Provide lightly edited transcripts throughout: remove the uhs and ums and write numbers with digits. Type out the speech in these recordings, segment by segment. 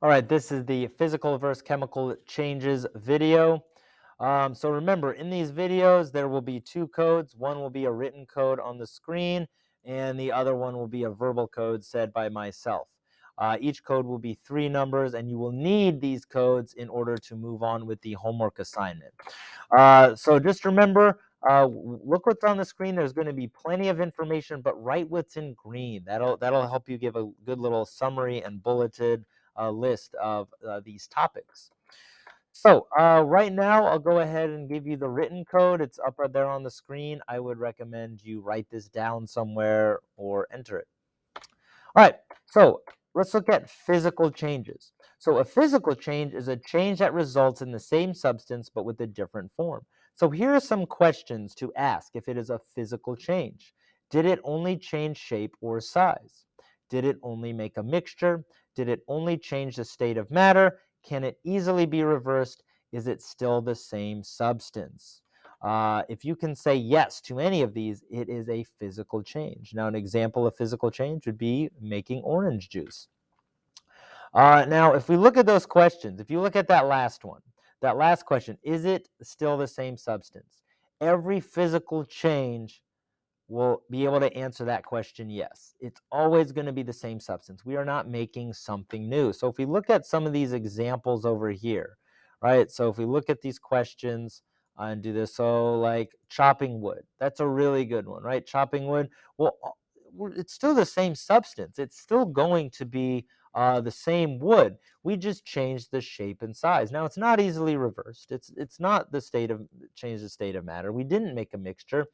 All right, this is the physical versus chemical changes video. So remember, in these videos, there will be two codes. One will be a written code on the screen, and the other one will be a verbal code said by myself. Each code will be three numbers, and you will need these codes in order to move on with the homework assignment. So just remember, look what's on the screen. There's going to be plenty of information, but write what's in green. That'll help you give a good little summary and bulleted list of these topics. So right now, I'll go ahead and give you the written code. It's up right there on the screen. I would recommend you write this down somewhere or enter it. All right, so let's look at physical changes. So a physical change is a change that results in the same substance but with a different form. So here are some questions to ask if it is a physical change. Did it only change shape or size? Did it only make a mixture? Did it only change the state of matter? Can it easily be reversed? Is it still the same substance? If you can say yes to any of these, it is a physical change. Now, an example of physical change would be making orange juice. Now, if we look at those questions, if you look at that last one, that last question, is it still the same substance? Every physical change will be able to answer that question, yes. It's always going to be the same substance. We are not making something new. So if we look at some of these examples over here, right? So if we look at these questions and do this, so like chopping wood, that's a really good one, right? Chopping wood, well, it's still the same substance. It's still going to be the same wood. We just changed the shape and size. Now it's not easily reversed. It's not the state of change the state of matter. We didn't make a mixture.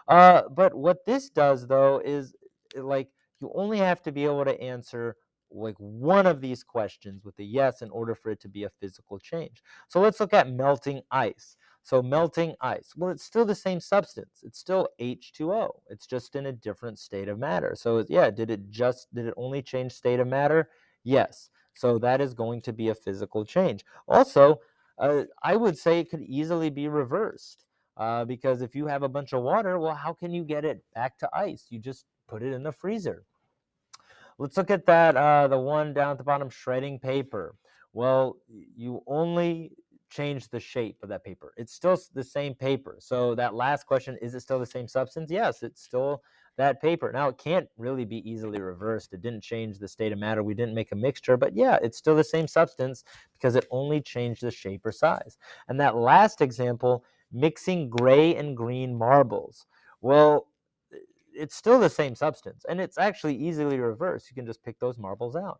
But what this does though is like you only have to be able to answer like one of these questions with a yes in order for it to be a physical change. So let's look at melting ice. So melting ice, well, it's still the same substance. It's still H2O. It's just in a different state of matter. So yeah, did it only change state of matter? Yes. So that is going to be a physical change. Also, I would say it could easily be reversed. Because if you have a bunch of water, well, how can you get it back to ice? You just put it in the freezer. Let's look at that, the one down at the bottom, shredding paper. Well, you only change the shape of that paper. It's still the same paper. So that last question, is it still the same substance? Yes, it's still that paper. Now, it can't really be easily reversed. It didn't change the state of matter. We didn't make a mixture, but yeah, it's still the same substance because it only changed the shape or size. And that last example, mixing gray and green marbles. Well, it's still the same substance, and it's actually easily reversed. You can just pick those marbles out.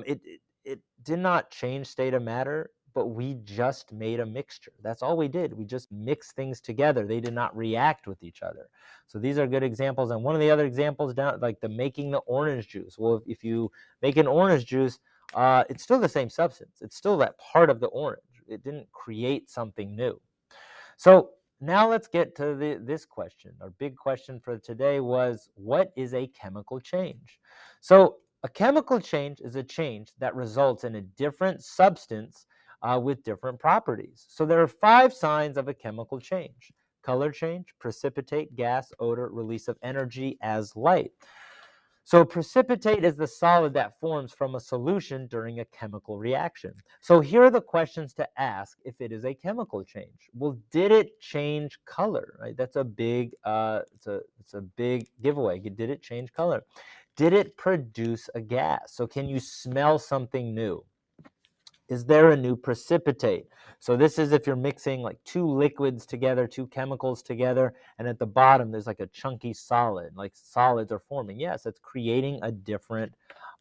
It did not change state of matter, but we just made a mixture. That's all we did. We just mixed things together. They did not react with each other. So these are good examples. And one of the other examples down, like the making the orange juice. Well, if you make an orange juice, it's still the same substance. It's still that part of the orange. It didn't create something new. So now let's get to this question. Our big question for today was, what is a chemical change? So a chemical change is a change that results in a different substance with different properties. So there are 5 signs of a chemical change: color change, precipitate, gas, odor, release of energy as light. So precipitate is the solid that forms from a solution during a chemical reaction. So here are the questions to ask if it is a chemical change. Well, did it change color? Right? That's a big it's a big giveaway. Did it change color? Did it produce a gas? So can you smell something new? Is there a new precipitate? So this is if you're mixing like 2 liquids together, 2 chemicals together, and at the bottom there's like a chunky solid, like solids are forming. Yes, it's creating a different,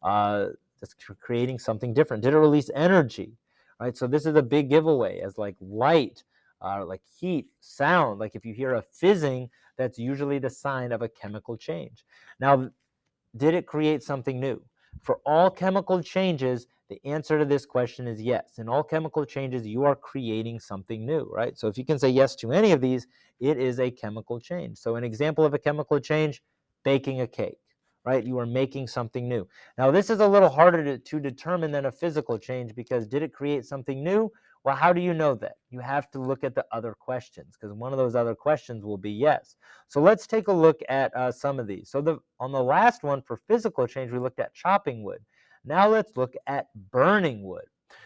it's creating something different. Did it release energy? Right, so this is a big giveaway as like light, like heat, sound. Like if you hear a fizzing, that's usually the sign of a chemical change. Now, did it create something new? For all chemical changes, the answer to this question is yes. In all chemical changes, you are creating something new, right? So if you can say yes to any of these, it is a chemical change. So an example of a chemical change, baking a cake, right? You are making something new. Now, this is a little harder to determine than a physical change because did it create something new? Well, how do you know that? You have to look at the other questions because one of those other questions will be yes. So let's take a look at some of these. So on the last one for physical change, we looked at chopping wood. Now let's look at burning wood.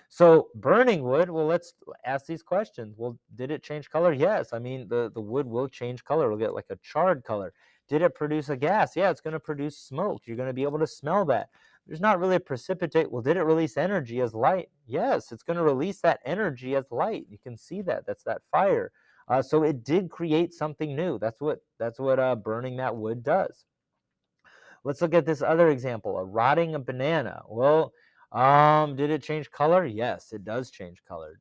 So burning wood, well, let's ask these questions. Well, did it change color? Yes. I mean, the wood will change color. It'll get like a charred color. Did it produce a gas? Yeah, it's going to produce smoke. You're going to be able to smell that. There's not really a precipitate. Well, did it release energy as light? Yes, it's going to release that energy as light. You can see that. That's that fire. So it did create something new. That's what burning that wood does. Let's look at this other example, a rotting a banana. Well, did it change color? Yes, it does change color.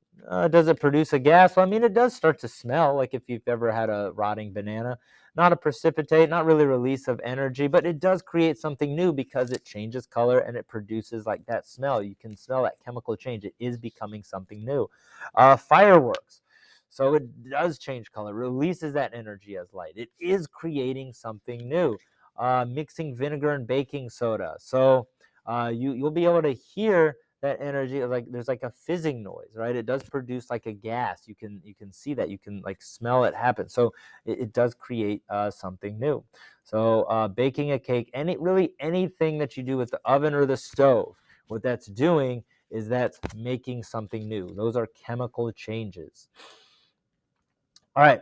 Does it produce a gas? Well, I mean, it does start to smell like if you've ever had a rotting banana. Not a precipitate, not really release of energy, but it does create something new because it changes color and it produces like that smell. You can smell that chemical change. It is becoming something new. Fireworks. So it does change color, releases that energy as light. It is creating something new. Mixing vinegar and baking soda. So you'll be able to hear that energy, like there's like a fizzing noise, right? It does produce like a gas. You can see that. You can like smell it happen. So it does create something new. So baking a cake, really anything that you do with the oven or the stove, what that's doing is that's making something new. Those are chemical changes. All right.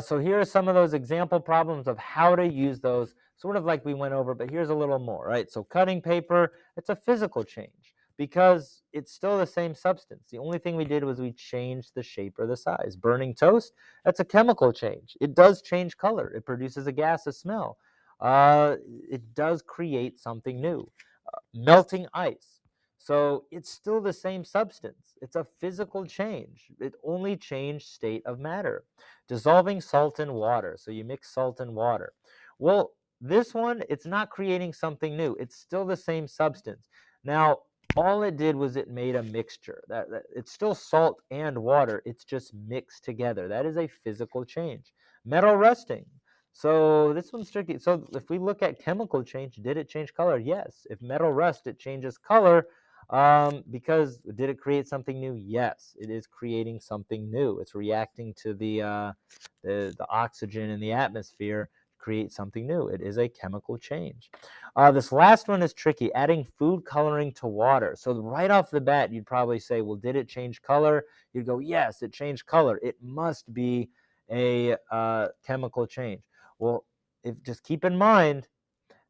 So here are some of those example problems of how to use those, sort of like we went over, but here's a little more, right? So cutting paper, it's a physical change because it's still the same substance. The only thing we did was we changed the shape or the size. Burning toast, that's a chemical change. It does change color. It produces a gas, a smell. It does create something new. Melting ice. So it's still the same substance. It's a physical change. It only changed state of matter. Dissolving salt in water. So you mix salt and water. Well, this one, it's not creating something new. It's still the same substance. Now, all it did was it made a mixture. It's still salt and water. It's just mixed together. That is a physical change. Metal rusting. So this one's tricky. So if we look at chemical change, did it change color? Yes. If metal rust, it changes color. Because did it create something new? Yes, it is creating something new. It's reacting to the oxygen in the atmosphere to create something new. It is a chemical change. This last one is tricky. Adding food coloring to water. So right off the bat, you'd probably say, well, did it change color? You'd go, yes, it changed color. It must be a chemical change. Well, just keep in mind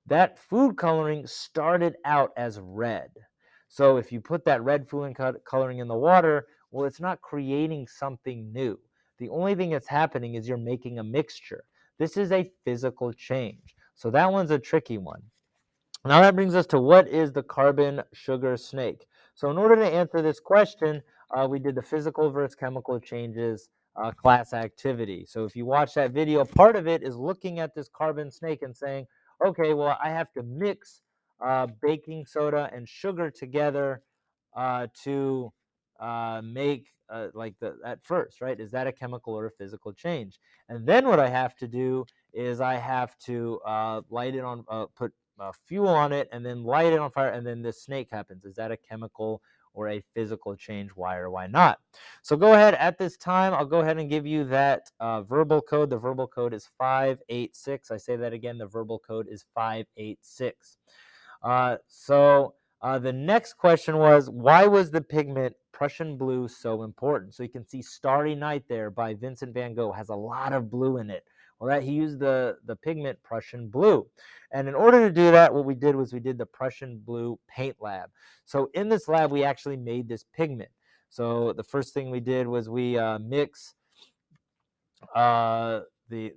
that food coloring started out as red. So if you put that red food coloring in the water, well, it's not creating something new. The only thing that's happening is you're making a mixture. This is a physical change. So that one's a tricky one. Now that brings us to what is the carbon sugar snake? So in order to answer this question, we did the physical versus chemical changes class activity. So if you watch that video, part of it is looking at this carbon snake and saying, okay, well, I have to mix baking soda and sugar together to make like at first, right? Is that a chemical or a physical change? And then what I have to do is I have to light it on, put fuel on it and then light it on fire, and then this snake happens. Is that a chemical or a physical change? Why or why not? So go ahead at this time. I'll go ahead and give you that verbal code. The verbal code is 586. I say that again. The verbal code is 586. The next question was, why was the pigment Prussian blue so important? So you can see Starry Night there by Vincent van Gogh has a lot of blue in it. Well, that he used the pigment Prussian blue. And in order to do that, what we did was we did the Prussian blue paint lab. So in this lab, we actually made this pigment. So the first thing we did was we mix the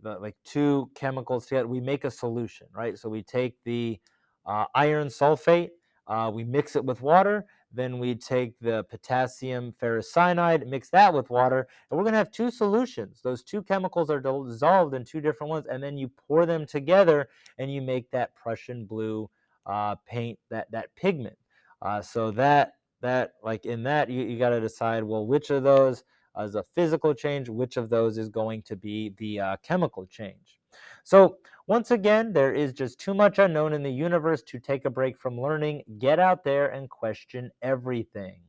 like two chemicals together. We make a solution, right? So we take the iron sulfate, we mix it with water, then we take the potassium ferricyanide, mix that with water, and we're going to have two solutions. Those two chemicals are dissolved in two different ones, and then you pour them together and you make that Prussian blue paint, that pigment. So that like in that you got to decide, well, which of those as a physical change, which of those is going to be the chemical change. So once again, there is just too much unknown in the universe to take a break from learning. Get out there and question everything.